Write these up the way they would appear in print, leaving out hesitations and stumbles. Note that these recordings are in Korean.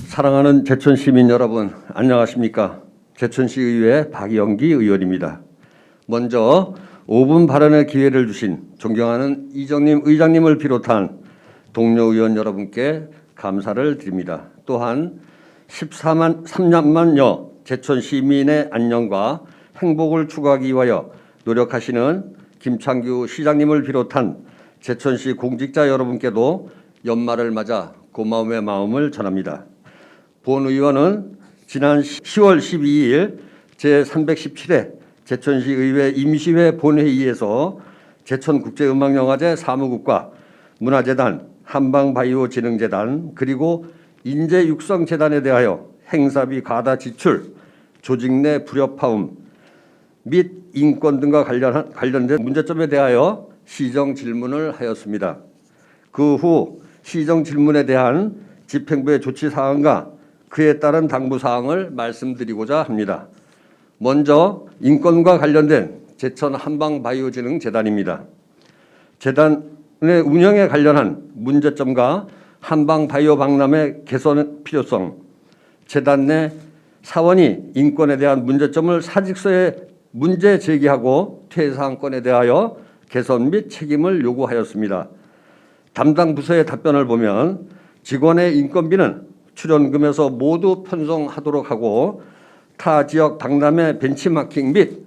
사랑하는 제천 시민 여러분, 안녕하십니까? 제천시의회 박영기 의원입니다. 먼저 5분 발언의 기회를 주신 존경하는 이정림 의장님을 비롯한 동료 의원 여러분께 감사를 드립니다. 또한 13만여 제천 시민의 안녕과 행복을 추구하기 위하여 노력하시는 김창규 시장님을 비롯한 제천시 공직자 여러분께도 연말을 맞아 고마움의 마음을 전합니다. 본 의원은 지난 10월 12일 제317회 제천시의회 임시회 본회의에서 제천국제음악영화제 사무국과 문화재단, 한방바이오진흥재단 그리고 인재육성재단에 대하여 행사비 과다 지출, 조직 내 불협화음 및 인권 등과 관련된 문제점에 대하여 시정 질문을 하였습니다. 그 후 시정 질문에 대한 집행부의 조치 사항과 그에 따른 당부 사항을 말씀드리고자 합니다. 먼저 인권과 관련된 제천 한방바이오진흥재단입니다. 재단의 운영에 관련한 문제점과 한방바이오 박람회 개선 필요성, 재단 내 사원이 인권에 대한 문제점을 사직서에 문제 제기하고 퇴사안건에 대하여 개선 및 책임을 요구하였습니다. 담당 부서의 답변을 보면 직원의 인건비는 출연금에서 모두 편성하도록 하고 타 지역 박람회 벤치마킹 및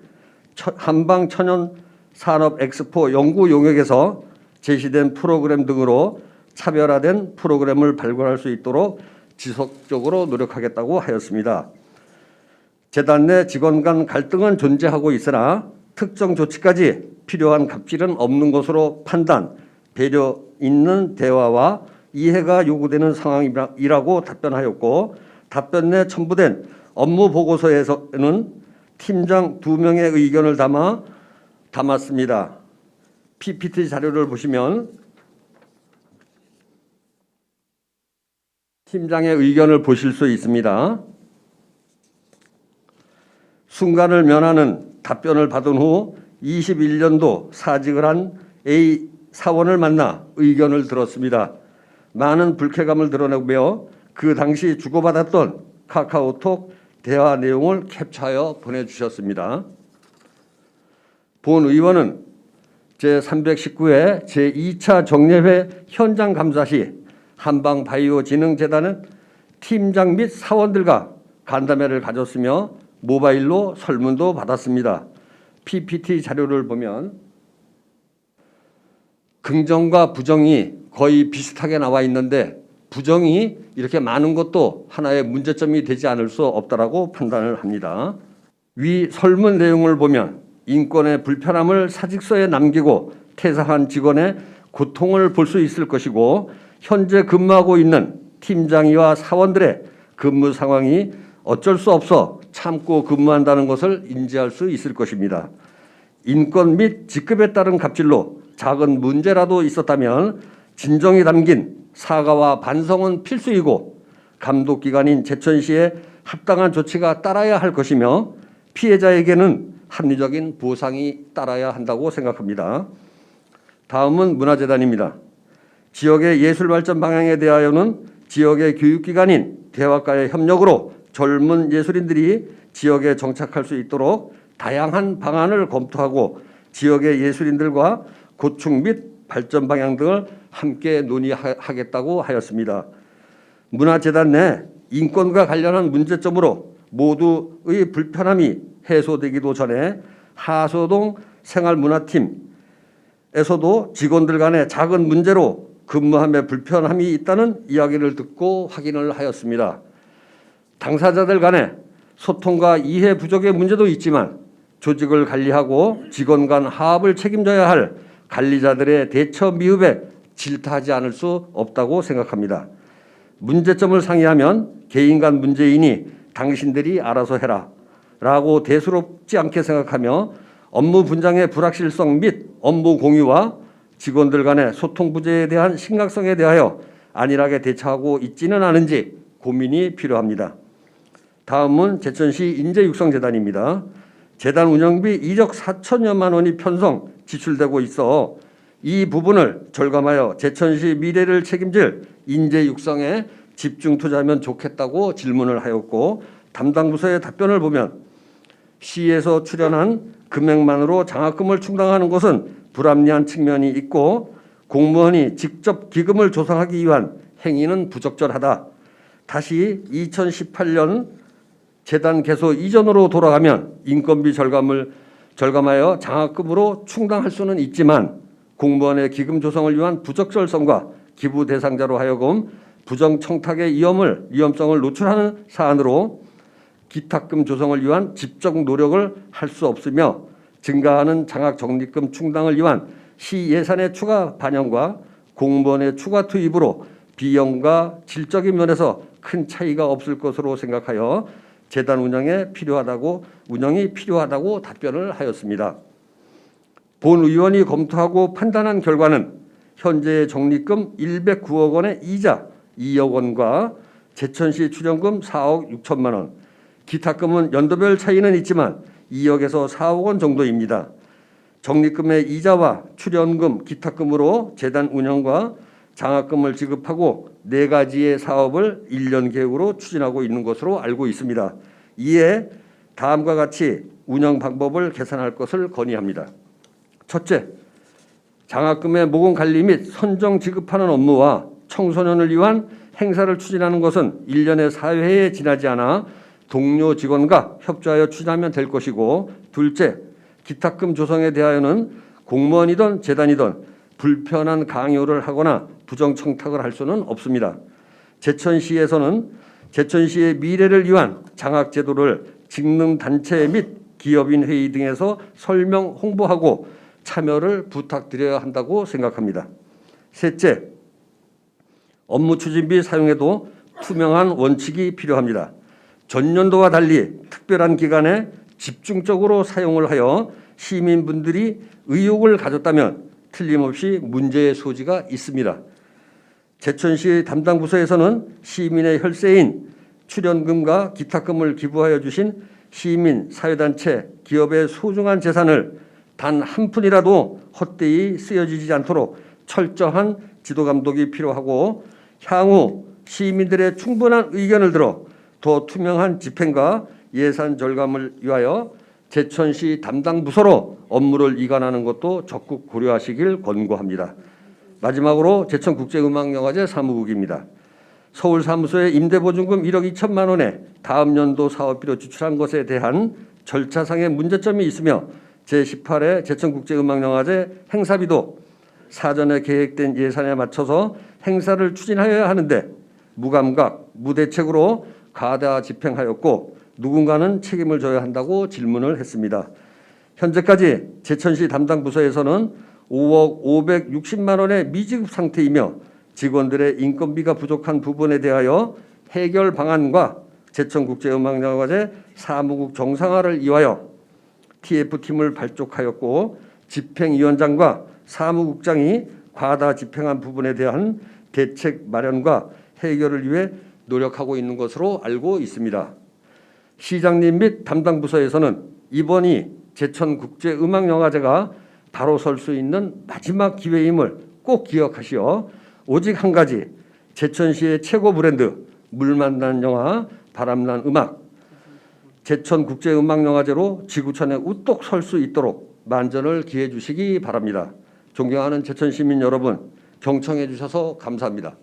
한방 천연 산업 엑스포 연구 용역에서 제시된 프로그램 등으로 차별화된 프로그램을 발굴할 수 있도록 지속적으로 노력하겠다고 하였습니다. 재단 내 직원 간 갈등은 존재하고 있으나 특정 조치까지 필요한 갑질은 없는 것으로 판단, 배려 있는 대화와 이해가 요구되는 상황이라고 답변하였고, 답변 내 첨부된 업무 보고서에서는 팀장 2명의 의견을 담았습니다. PPT 자료를 보시면 팀장의 의견을 보실 수 있습니다. 순간을 면하는 답변을 받은 후 21년도 사직을 한 A 사원을 만나 의견을 들었습니다. 많은 불쾌감을 드러내며 그 당시 주고받았던 카카오톡 대화 내용을 캡처하여 보내주셨습니다. 본 의원은 제319회 제2차 정례회 현장 감사 시 한방바이오진흥재단은 팀장 및 사원들과 간담회를 가졌으며 모바일로 설문도 받았습니다. PPT 자료를 보면 긍정과 부정이 거의 비슷하게 나와 있는데 부정이 이렇게 많은 것도 하나의 문제점이 되지 않을 수 없다라고 판단을 합니다. 위 설문 내용을 보면 인권의 불편함을 사직서에 남기고 퇴사한 직원의 고통을 볼 수 있을 것이고 현재 근무하고 있는 팀장이와 사원들의 근무 상황이 어쩔 수 없어 참고 근무한다는 것을 인지할 수 있을 것입니다. 인권 및 직급에 따른 갑질로 작은 문제라도 있었다면 진정이 담긴 사과와 반성은 필수이고 감독기관인 제천시의 합당한 조치가 따라야 할 것이며 피해자에게는 합리적인 보상이 따라야 한다고 생각합니다. 다음은 문화재단입니다. 지역의 예술발전 방향에 대하여는 지역의 교육기관인 대학과의 협력으로 젊은 예술인들이 지역에 정착할 수 있도록 다양한 방안을 검토하고 지역의 예술인들과 구축 및 발전 방향 등을 함께 논의하겠다고 하였습니다. 문화재단 내 인권과 관련한 문제점으로 모두의 불편함이 해소되기도 전에 하소동 생활문화팀에서도 직원들 간의 작은 문제로 근무함에 불편함이 있다는 이야기를 듣고 확인을 하였습니다. 당사자들 간의 소통과 이해 부족의 문제도 있지만 조직을 관리하고 직원 간 화합을 책임져야 할 관리자들의 대처 미흡에 질타하지 않을 수 없다고 생각합니다. 문제점을 상의하면 개인 간 문제이니 당신들이 알아서 해라 라고 대수롭지 않게 생각하며 업무 분장의 불확실성 및 업무 공유와 직원들 간의 소통 부재에 대한 심각성에 대하여 안일하게 대처하고 있지는 않은지 고민이 필요합니다. 다음은 제천시 인재육성재단입니다. 재단 운영비 2억 4천여만 원이 편성 지출되고 있어 이 부분을 절감하여 제천시 미래를 책임질 인재 육성에 집중 투자하면 좋겠다고 질문을 하였고, 담당 부서의 답변을 보면 시에서 출연한 금액만으로 장학금을 충당하는 것은 불합리한 측면이 있고 공무원이 직접 기금을 조성하기 위한 행위는 부적절하다. 다시 2018년 재단 개소 이전으로 돌아가면 인건비 절감하여 장학금으로 충당할 수는 있지만 공무원의 기금 조성을 위한 부적절성과 기부 대상자로 하여금 부정 청탁의 위험성을 노출하는 사안으로 기탁금 조성을 위한 집적 노력을 할 수 없으며 증가하는 장학 적립금 충당을 위한 시 예산의 추가 반영과 공무원의 추가 투입으로 비용과 질적인 면에서 큰 차이가 없을 것으로 생각하여 재단 운영이 필요하다고 답변을 하였습니다. 본 의원이 검토하고 판단한 결과는 현재의 적립금 109억 원의 이자 2억 원과 제천시 출연금 4억 6천만 원, 기탁금은 연도별 차이는 있지만 2억에서 4억 원 정도입니다. 적립금의 이자와 출연금, 기탁금으로 재단 운영과 장학금을 지급하고 4가지의 사업을 1년 계획으로 추진하고 있는 것으로 알고 있습니다. 이에 다음과 같이 운영 방법을 개선할 것을 건의합니다. 첫째, 장학금의 모금 관리 및 선정 지급하는 업무와 청소년을 위한 행사를 추진하는 것은 1년의 사회에 지나지 않아 동료 직원과 협조하여 추진하면 될 것이고, 둘째, 기탁금 조성에 대하여는 공무원이든 재단이든 불편한 강요를 하거나 부정 청탁을 할 수는 없습니다. 제천시에서는 제천시의 미래를 위한 장학 제도를 직능 단체 및 기업인 회의 등에서 설명 홍보하고 참여를 부탁드려야 한다고 생각합니다. 셋째, 업무 추진비 사용에도 투명한 원칙이 필요합니다. 전년도와 달리 특별한 기간에 집중적으로 사용을 하여 시민분들이 의혹을 가졌다면 틀림없이 문제의 소지가 있습니다. 제천시 담당 부서에서는 시민의 혈세인 출연금과 기탁금을 기부하여 주신 시민, 사회단체, 기업의 소중한 재산을 단 한 푼이라도 헛되이 쓰여지지 않도록 철저한 지도 감독이 필요하고, 향후 시민들의 충분한 의견을 들어 더 투명한 집행과 예산 절감을 위하여 제천시 담당 부서로 업무를 이관하는 것도 적극 고려하시길 권고합니다. 마지막으로 제천국제음악영화제 사무국입니다. 서울 사무소에 임대보증금 1억 2천만 원에 다음 연도 사업비로 지출한 것에 대한 절차상의 문제점이 있으며 제18회 제천국제음악영화제 행사비도 사전에 계획된 예산에 맞춰서 행사를 추진하여야 하는데 무감각, 무대책으로 과다 집행하였고 누군가는 책임을 져야 한다고 질문을 했습니다. 현재까지 제천시 담당 부서에서는 5억 560만 원의 미지급 상태이며 직원들의 인건비가 부족한 부분에 대하여 해결 방안과 제천국제음악영화제 사무국 정상화를 위하여 TF팀을 발족하였고 집행위원장과 사무국장이 과다 집행한 부분에 대한 대책 마련과 해결을 위해 노력하고 있는 것으로 알고 있습니다. 시장님 및 담당 부서에서는 이번이 제천국제음악영화제가 바로 설 수 있는 마지막 기회임을 꼭 기억하시어 오직 한 가지, 제천시의 최고 브랜드 물 만난 영화, 바람난 음악, 제천국제음악영화제로 지구촌에 우뚝 설 수 있도록 만전을 기해 주시기 바랍니다. 존경하는 제천시민 여러분, 경청해 주셔서 감사합니다.